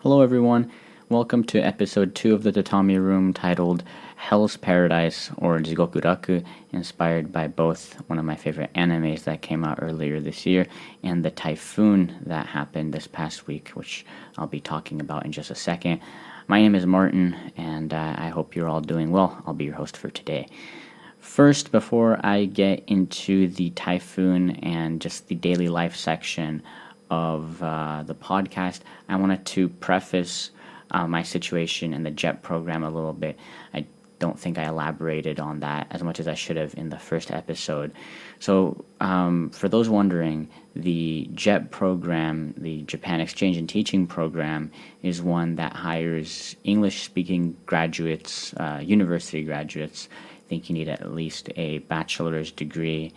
Hello everyone, welcome to episode 2 of the Tatami Room titled Hell's Paradise or Jigokuraku, inspired by both one of my favorite animes that came out earlier this year and the typhoon that happened this past week, which I'll be talking about in just a second. My name is Martin and I hope you're all doing well. I'll be your host for today. First, before I get into the typhoon and just the daily life section of the podcast, I wanted to preface my situation in the JET program a little bit. I don't think I elaborated on that as much as I should have in the first episode. So for those wondering, the JET program, the Japan Exchange and Teaching Program, is one that hires English-speaking graduates, university graduates. I think you need at least a bachelor's degree,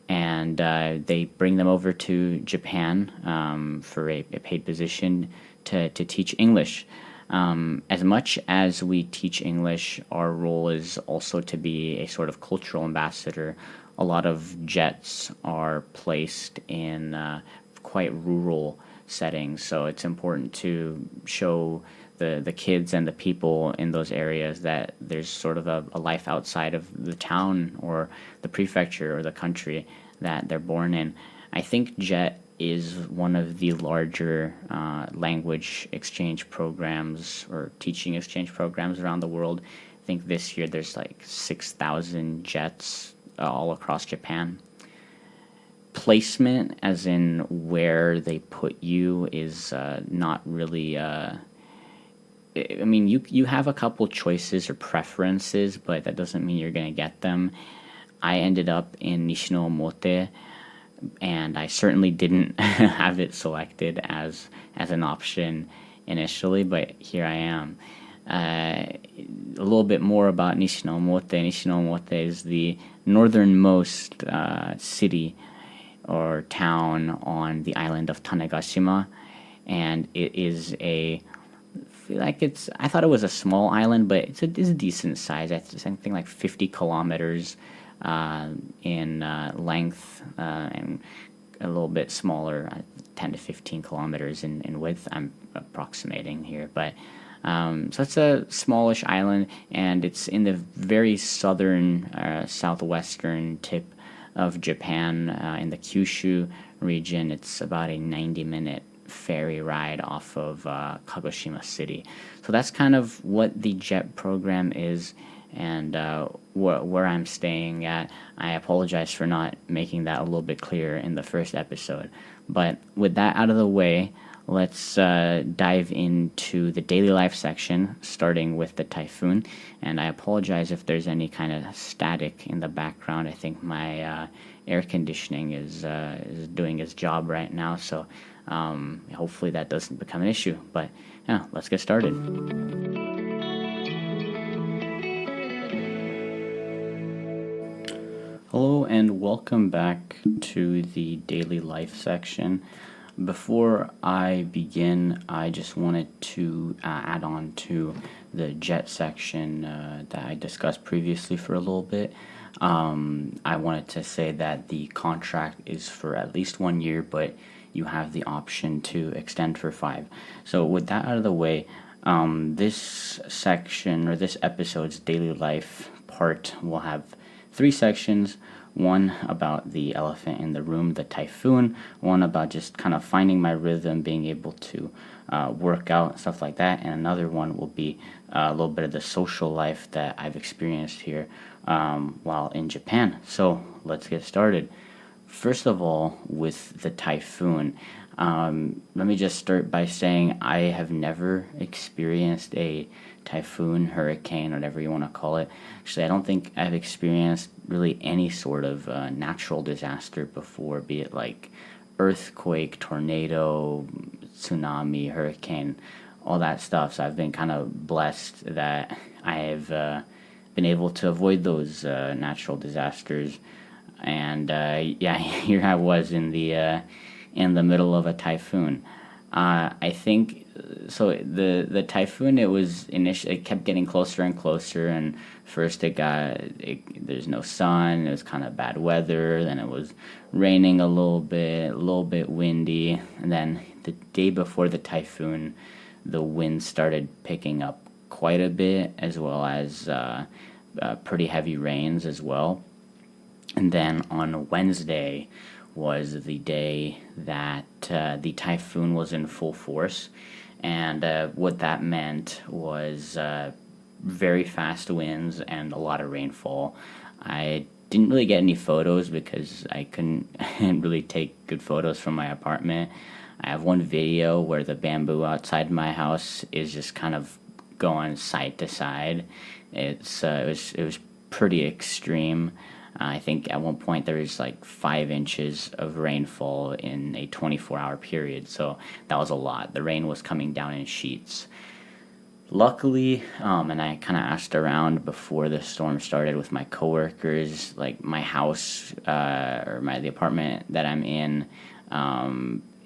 and they bring them over to Japan for a paid position to teach English. As much as we teach English, our role is also to be a sort of cultural ambassador. A lot of JETs are placed in quite rural settings, so it's important to show the kids and the people in those areas that there's sort of a life outside of the town or the prefecture or the country that they're born in. I think JET is one of the larger language exchange programs or teaching exchange programs around the world. I think this year there's like 6,000 JETs all across Japan. Placement, as in where they put you, is not really... I mean, you have a couple choices or preferences, but that doesn't mean you're going to get them. I ended up in Nishino-Omote, and I certainly didn't have it selected as an option initially, but here I am. A little bit more about Nishino-Omote. Nishino-Omote is the northernmost city or town on the island of Tanegashima, and it is I thought it was a small island, but it's a decent size. I think like 50 kilometers in length and a little bit smaller, 10 to 15 kilometers in width. I'm approximating here, but so it's a smallish island, and it's in the very southern, southwestern tip of Japan, in the Kyushu region. It's about a 90-minute ferry ride off of Kagoshima City. So that's kind of what the JET program is and where I'm staying at. I apologize for not making that a little bit clearer in the first episode. But with that out of the way, let's dive into the daily life section, starting with the typhoon. And I apologize if there's any kind of static in the background. I think my air conditioning is doing its job right now, so hopefully that doesn't become an issue. But yeah, let's get started. Hello and welcome back to the daily life section. Before I begin, I just wanted to add on to the JET section that I discussed previously for a little bit. I wanted to say that the contract is for at least 1 year, but you have the option to extend for 5. So with that out of the way, this section or this episode's daily life part will have 3 sections. One about the elephant in the room, the typhoon. One about just kind of finding my rhythm, being able to work out, stuff like that. And another one will be a little bit of the social life that I've experienced here while in Japan. So let's get started. First of all, with the typhoon, let me just start by saying I have never experienced a typhoon, hurricane, whatever you want to call it. Actually, I don't think I've experienced really any sort of natural disaster before, be it like earthquake, tornado, tsunami, hurricane, all that stuff. So I've been kind of blessed that I have been able to avoid those natural disasters. And yeah, here I was in the middle of a typhoon. I think so the typhoon, it kept getting closer and closer, and first there's no sun, it was kind of bad weather, then it was raining a little bit windy, and then the day before the typhoon, the wind started picking up quite a bit, as well as pretty heavy rains as well. And then on Wednesday was the day that the typhoon was in full force. And what that meant was very fast winds and a lot of rainfall. I didn't really get any photos because I couldn't really take good photos from my apartment. I have one video where the bamboo outside my house is just kind of going side to side. It was pretty extreme. I think at one point there was like 5 inches of rainfall in a 24-hour period, so that was a lot. The rain was coming down in sheets. Luckily, and I kind of asked around before the storm started with my coworkers, like my house the apartment that I'm in,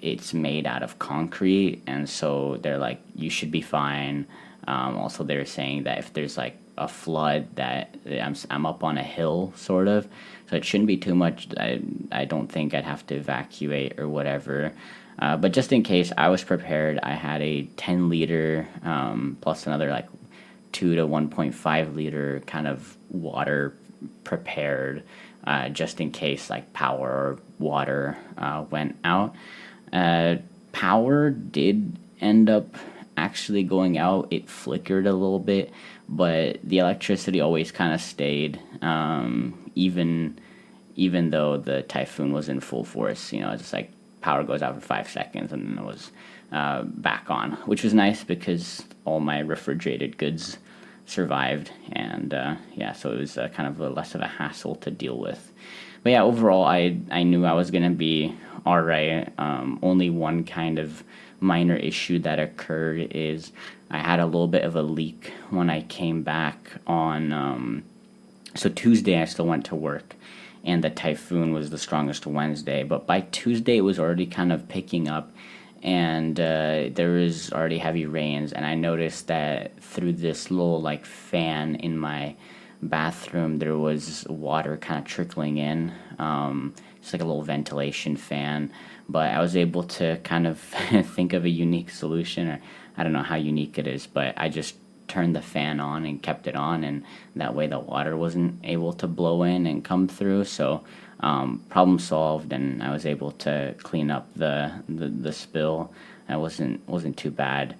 it's made out of concrete, and so they're like, you should be fine. Also, they're saying that if there's like a flood, that I'm up on a hill, sort of, so it shouldn't be too much. I don't think I'd have to evacuate or whatever. But just in case, I was prepared. I had a 10 liter plus another like 2 to 1.5 liter kind of water prepared, just in case like power or water went out. Power did end up actually going out. It flickered a little bit, but the electricity always kind of stayed, even though the typhoon was in full force. Just like power goes out for 5 seconds and then it was back on, which was nice because all my refrigerated goods survived, and so it was kind of less of a hassle to deal with. But yeah, overall, I knew I was gonna be all right. Only one kind of minor issue that occurred is I had a little bit of a leak when I came back on. So Tuesday I still went to work, and the typhoon was the strongest Wednesday. But by Tuesday it was already kind of picking up, and there was already heavy rains. And I noticed that through this little like fan in my bathroom, there was water kind of trickling in. It's like a little ventilation fan, but I was able to kind of think of a unique solution, or I don't know how unique it is, but I just turned the fan on and kept it on, and that way the water wasn't able to blow in and come through. So problem solved, and I was able to clean up the spill. It wasn't too bad.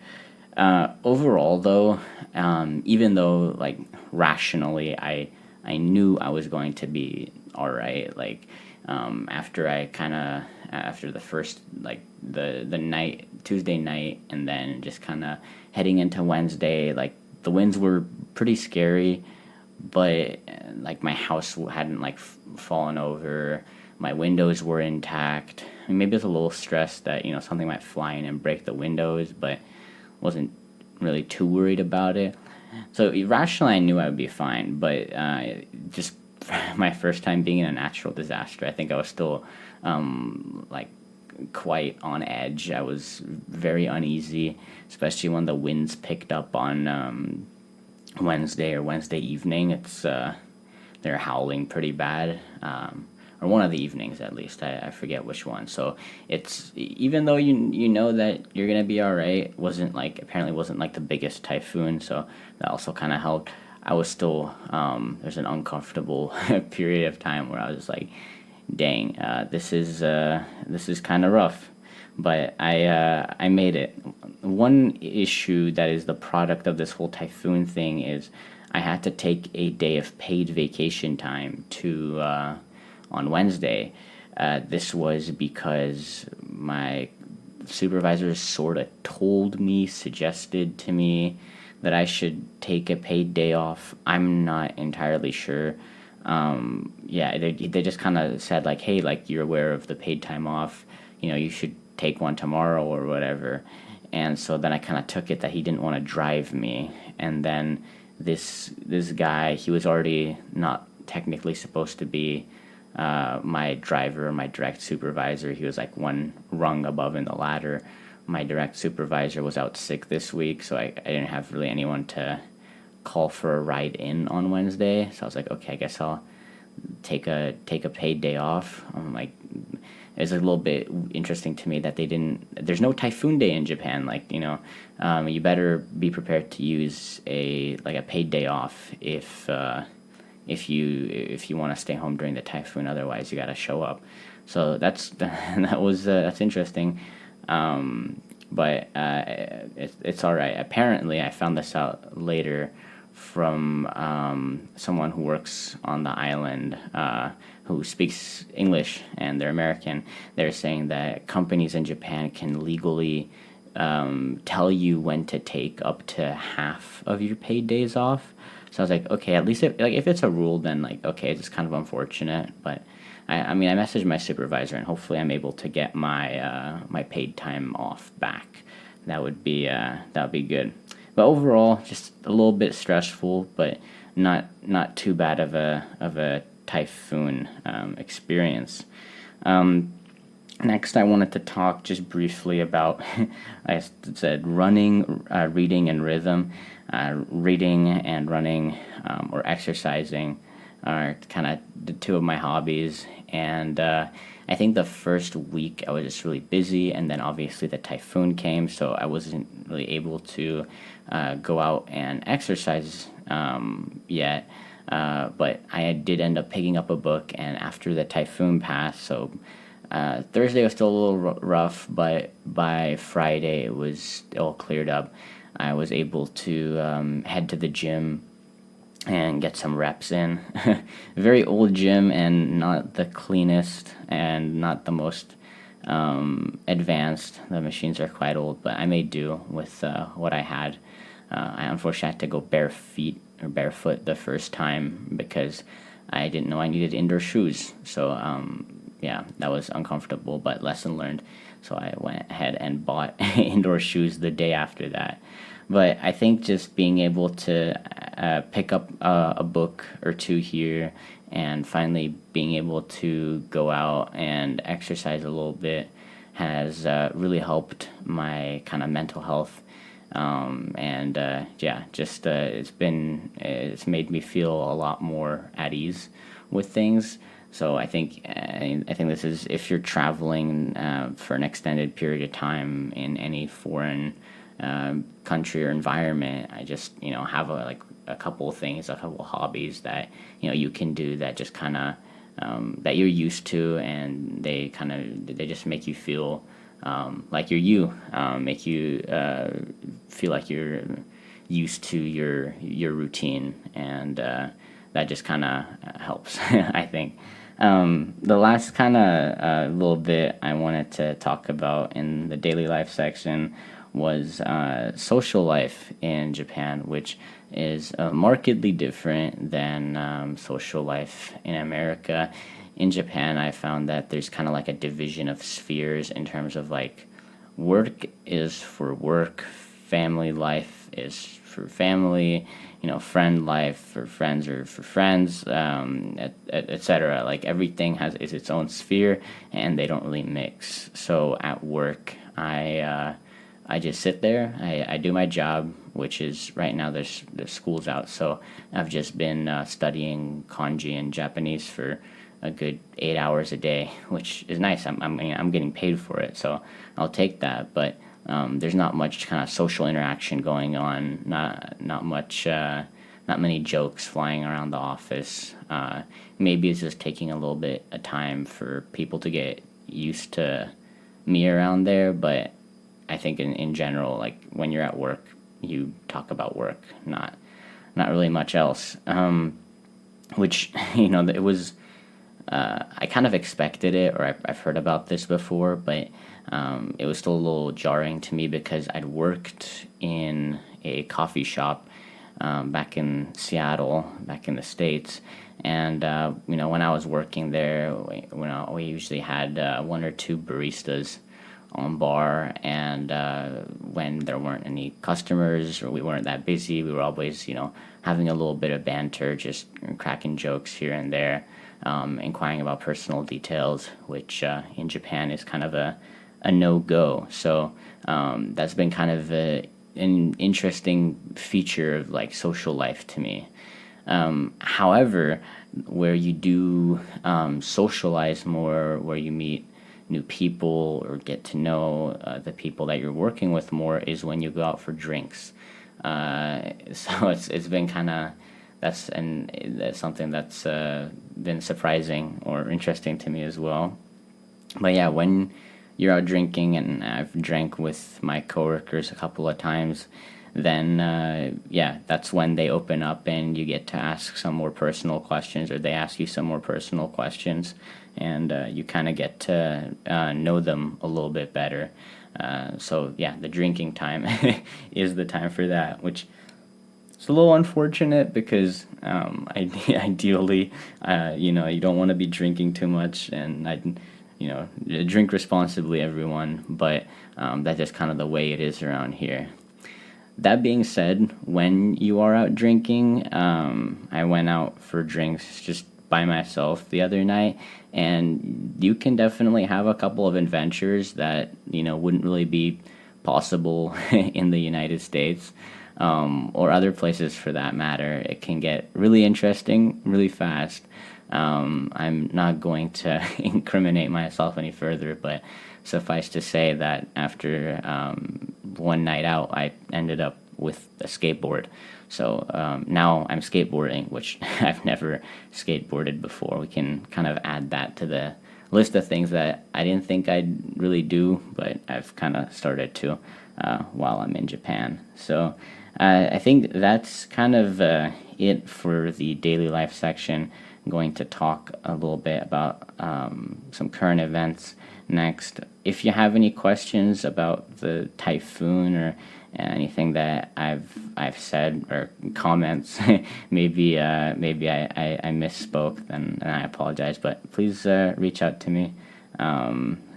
Overall, though, even though like rationally I knew I was going to be all right, like after the first, like the night, Tuesday night, and then just kind of heading into Wednesday, like the winds were pretty scary, but like my house hadn't like fallen over, my windows were intact. I mean, maybe I was a little stressed that something might fly in and break the windows, but wasn't really too worried about it. So rationally, I knew I would be fine, but just my first time being in a natural disaster, I think I was still like quite on edge. I was very uneasy, especially when the winds picked up on Wednesday or Wednesday evening. It's they're howling pretty bad, or one of the evenings at least. I forget which one. So it's, even though you know that you're gonna be all right, apparently wasn't like the biggest typhoon, so that also kind of helped. I was still there's an uncomfortable period of time where I was just like, dang, this is kind of rough, but I made it. One issue that is the product of this whole typhoon thing is I had to take a day of paid vacation time on Wednesday. This was because my supervisor sort of suggested to me that I should take a paid day off. I'm not entirely sure. They just kind of said like, hey, like, you're aware of the paid time off, you should take one tomorrow or whatever. And so then I kind of took it that he didn't want to drive me. And then this guy, he was already not technically supposed to be my driver, my direct supervisor. He was like one rung above in the ladder, my direct supervisor was out sick this week, so I didn't have really anyone to call for a ride in on Wednesday. So I was like, okay, I guess I'll take a paid day off. Like, it's a little bit interesting to me that they didn't. There's no typhoon day in Japan. Like, you better be prepared to use a paid day off if you want to stay home during the typhoon. Otherwise, you got to show up. So that's interesting. But it's all right. Apparently, I found this out later from someone who works on the island, who speaks English, and they're American. They're saying that companies in Japan can legally tell you when to take up to half of your paid days off. So I was like, okay, at least if it's a rule, then like, okay, it's kind of unfortunate. But I mean, I messaged my supervisor, and hopefully I'm able to get my paid time off back. That would be good. But overall, just a little bit stressful, but not too bad of a typhoon experience. Next, I wanted to talk just briefly about, I said, running, reading, and rhythm. Reading and running, or exercising, are kind of the two of my hobbies. And I think the first week I was just really busy, and then obviously the typhoon came, so I wasn't really able to go out and exercise yet. But I did end up picking up a book, and after the typhoon passed, so Thursday was still a little rough, but by Friday it was all cleared up. I was able to head to the gym and get some reps in. Very old gym, and not the cleanest and not the most advanced. The machines are quite old, but I made do with what I had. I unfortunately had to go barefoot the first time because I didn't know I needed indoor shoes. So yeah, that was uncomfortable, but lesson learned. So I went ahead and bought indoor shoes the day after that. But I think just being able to pick up a book or two here, and finally being able to go out and exercise a little bit has really helped my kind of mental health. And yeah, just it's made me feel a lot more at ease with things. So I think this is, if you're traveling for an extended period of time in any foreign country or environment, I just have a couple of things, a couple of hobbies that you can do that just kind of that you're used to, and they just make you feel like make you feel like you're used to your routine, and that just kind of helps. I think. The last kind of little bit I wanted to talk about in the daily life section was social life in Japan, which is markedly different than social life in America. In Japan, I found that there's kind of like a division of spheres in terms of like work is for work, family life is for family, friend life for friends or for friends, etc. Like everything is its own sphere, and they don't really mix. So at work, I just sit there. I do my job, which is right now there's school's out, so I've just been studying kanji and Japanese for a good 8 hours a day, which is nice. I'm getting paid for it, so I'll take that. But there's not much kind of social interaction going on. Not much. Not many jokes flying around the office. Maybe it's just taking a little bit of time for people to get used to me around there, but I think in general, like when you're at work, you talk about work, not really much else. Which it was. I kind of expected it, or I've heard about this before, but it was still a little jarring to me because I'd worked in a coffee shop back in Seattle, back in the States, and when I was working there, we usually had one or two baristas on bar, and when there weren't any customers or we weren't that busy, we were always having a little bit of banter, just cracking jokes here and there, inquiring about personal details, which in Japan is kind of a a no-go. So that's been kind of an interesting feature of like social life to me. However, where you do socialize more, where you meet new people or get to know the people that you're working with more, is when you go out for drinks. So it's been kind of that's something that's been surprising or interesting to me as well. But yeah, when you're out drinking, and I've drank with my coworkers a couple of times, then yeah, that's when they open up and you get to ask some more personal questions, or they ask you some more personal questions, and you kind of get to know them a little bit better. So yeah, the drinking time is the time for that, which it's a little unfortunate because ideally, you don't want to be drinking too much, and drink responsibly, everyone. But that's just kind of the way it is around here. That being said, when you are out drinking, I went out for drinks just by myself the other night, and you can definitely have a couple of adventures that wouldn't really be possible in the United States, or other places for that matter. It can get really interesting really fast. I'm not going to incriminate myself any further, but suffice to say that after one night out, I ended up with a skateboard. So now I'm skateboarding, which I've never skateboarded before. We can kind of add that to the list of things that I didn't think I'd really do, but I've kind of started to while I'm in Japan. So I think that's kind of it for the daily life section. I'm going to talk a little bit about some current events next. If you have any questions about the typhoon or anything that I've said, or comments, maybe I misspoke, then I apologize. But please reach out to me.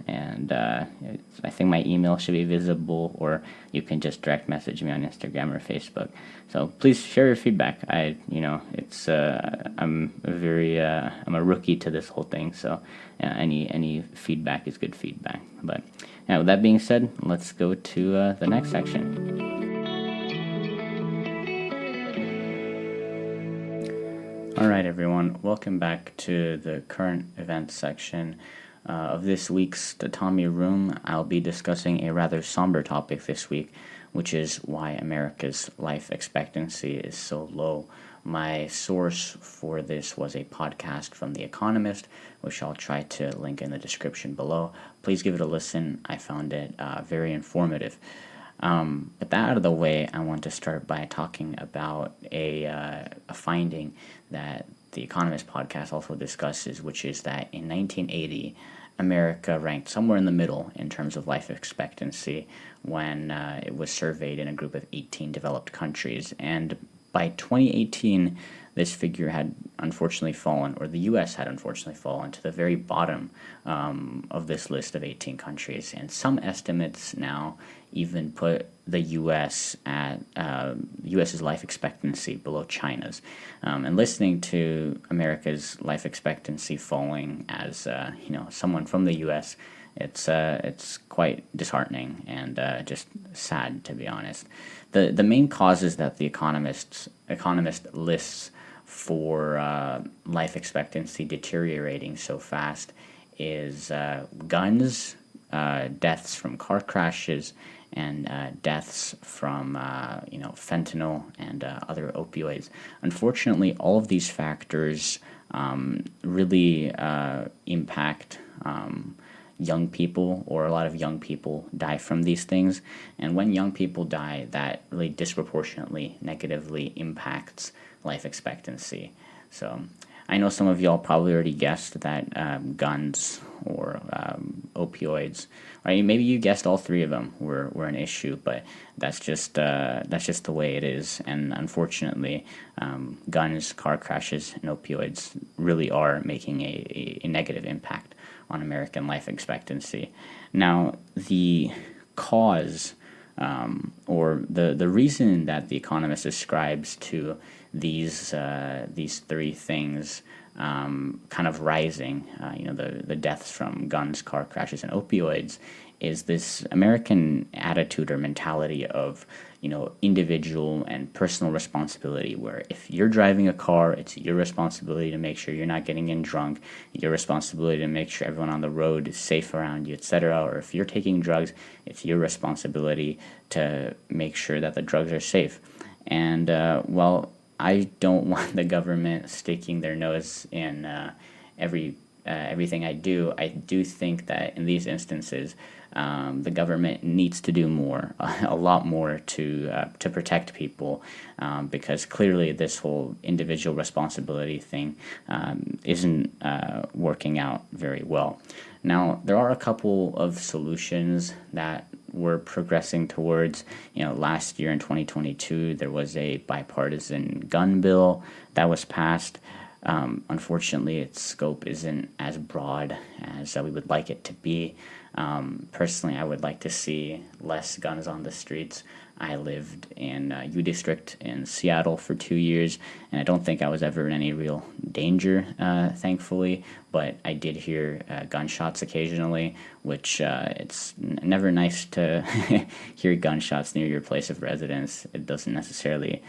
And I think my email should be visible, or you can just direct message me on Instagram or Facebook. So please share your feedback. It's I'm a rookie to this whole thing, so any feedback is good feedback. But yeah, with that being said, let's go to the next section. All right, everyone, welcome back to the current events section of this week's Tatami Room. I'll be discussing a rather somber topic this week, which is why America's life expectancy is so low. My source for this was a podcast from The Economist, which I'll try to link in the description below. Please give it a listen. I found it very informative. With that out of the way, I want to start by talking about a finding that the Economist podcast also discusses, which is that in 1980, America ranked somewhere in the middle in terms of life expectancy when it was surveyed in a group of 18 developed countries. And by 2018, this figure had unfortunately fallen, or the U.S. had unfortunately fallen to the very bottom of this list of 18 countries. And some estimates now even put the U.S. at U.S.'s life expectancy below China's. And listening to America's life expectancy falling as someone from the U.S., it's quite disheartening and just sad, to be honest. The main causes that the economist lists for life expectancy deteriorating so fast is guns, deaths from car crashes, and deaths from fentanyl and other opioids. Unfortunately, all of these factors really impact young people, or a lot of young people die from these things. And when young people die, that really disproportionately negatively impacts life expectancy. So I know some of y'all probably already guessed that guns or opioids, or maybe you guessed all three of them were an issue, but that's just the way it is. And unfortunately, guns, car crashes, and opioids really are making a negative impact on American life expectancy. Now, the cause or the reason that The Economist ascribes to these three things kind of rising, the deaths from guns, car crashes, and opioids, is this American attitude or mentality of, individual and personal responsibility, where if you're driving a car, it's your responsibility to make sure you're not getting in drunk, your responsibility to make sure everyone on the road is safe around you, etc. Or if you're taking drugs, it's your responsibility to make sure that the drugs are safe. And, I don't want the government sticking their nose in everything I do. I do think that in these instances, the government needs to do more, a lot more to protect people, because clearly this whole individual responsibility thing isn't working out very well. Now, there are a couple of solutions that we're progressing towards. Last year in 2022, there was a bipartisan gun bill that was passed. Unfortunately, its scope isn't as broad as we would like it to be. Personally, I would like to see less guns on the streets. I lived in U District in Seattle for 2 years, and I don't think I was ever in any real danger, thankfully, but I did hear gunshots occasionally, which it's never nice to hear gunshots near your place of residence. It doesn't necessarily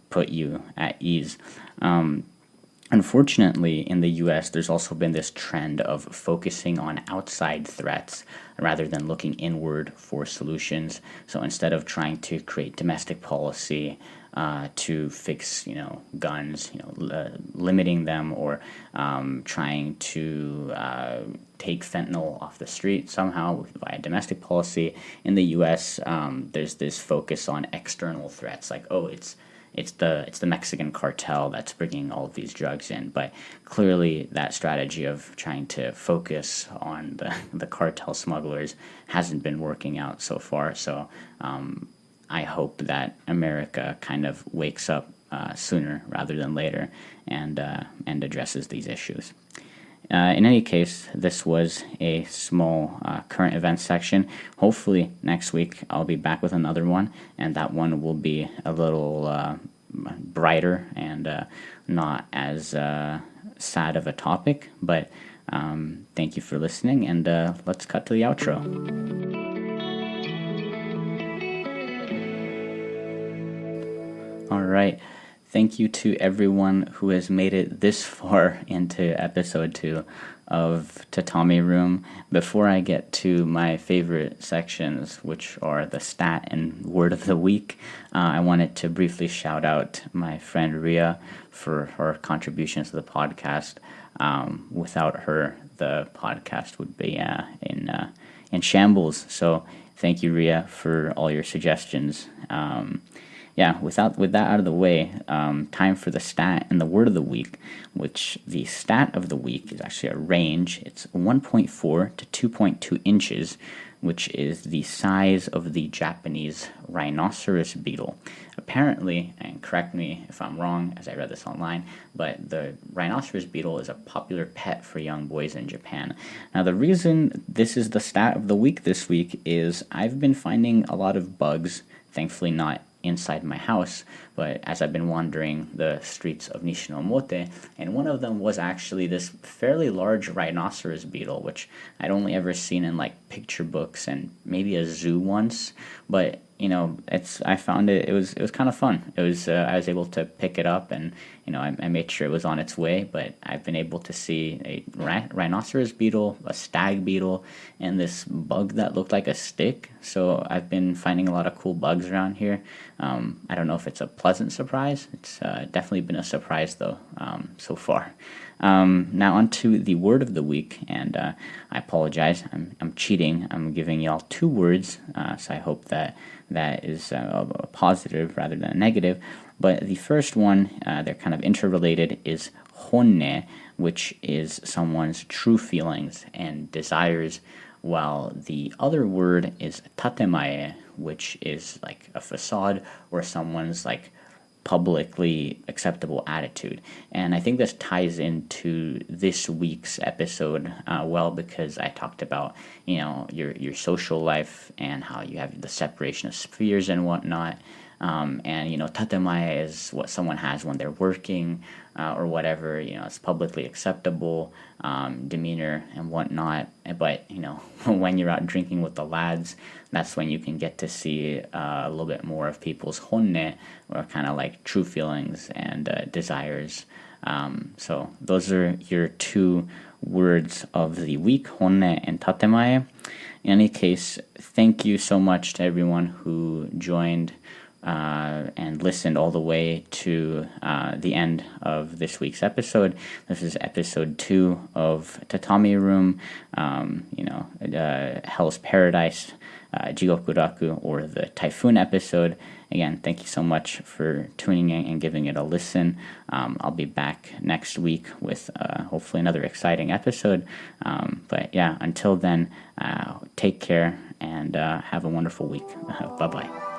put you at ease. Unfortunately, in the US, there's also been this trend of focusing on outside threats rather than looking inward for solutions. So instead of trying to create domestic policy to fix, guns, limiting them, or trying to take fentanyl off the street somehow via domestic policy, in the US, there's this focus on external threats, like, it's the Mexican cartel that's bringing all of these drugs in. But clearly that strategy of trying to focus on the cartel smugglers hasn't been working out so far. So I hope that America kind of wakes up sooner rather than later and addresses these issues. In any case, this was a small current events section. Hopefully next week I'll be back with another one, and that one will be a little brighter and not as sad of a topic. But thank you for listening, and let's cut to the outro. All right. Thank you to everyone who has made it this far into episode 2 of Tatami Room. Before I get to my favorite sections, which are the stat and word of the week, I wanted to briefly shout out my friend Ria for her contributions to the podcast. Without her, the podcast would be in shambles. So thank you, Ria, for all your suggestions. With that out of the way, time for the stat and the word of the week, which the stat of the week is actually a range. It's 1.4 to 2.2 inches, which is the size of the Japanese rhinoceros beetle. Apparently, and correct me if I'm wrong as I read this online, but the rhinoceros beetle is a popular pet for young boys in Japan. Now, the reason this is the stat of the week this week is I've been finding a lot of bugs, thankfully not inside my house, but as I've been wandering the streets of Nishinomote, and one of them was actually this fairly large rhinoceros beetle, which I'd only ever seen in like picture books and maybe a zoo once, but I found it was kind of fun. I was able to pick it up, and I made sure it was on its way. But I've been able to see a rhinoceros beetle, a stag beetle, and this bug that looked like a stick. So I've been finding a lot of cool bugs around here. I don't know if it's a pleasant surprise. It's definitely been a surprise though, so far. Now on to the word of the week, and I apologize. I'm cheating. I'm giving y'all 2 words, so I hope that is a positive rather than a negative. But the first one, they're kind of interrelated, is honne, which is someone's true feelings and desires, while the other word is tatemae, which is like a facade or someone's like publicly acceptable attitude. And I think this ties into this week's episode well, because I talked about your social life and how you have the separation of spheres and whatnot. And tatemae is what someone has when they're working, or whatever, it's publicly acceptable demeanor and whatnot. But when you're out drinking with the lads, that's when you can get to see a little bit more of people's honne, or kind of like true feelings and desires. So those are your two words of the week, honne and tatemae. In any case, thank you so much to everyone who joined and listened all the way to the end of this week's episode. This is episode 2 of Tatami Room, Hell's Paradise, Jigokuraku, or the Typhoon episode. Again, thank you so much for tuning in and giving it a listen. I'll be back next week with hopefully another exciting episode. But yeah, until then, take care and have a wonderful week. Bye-bye.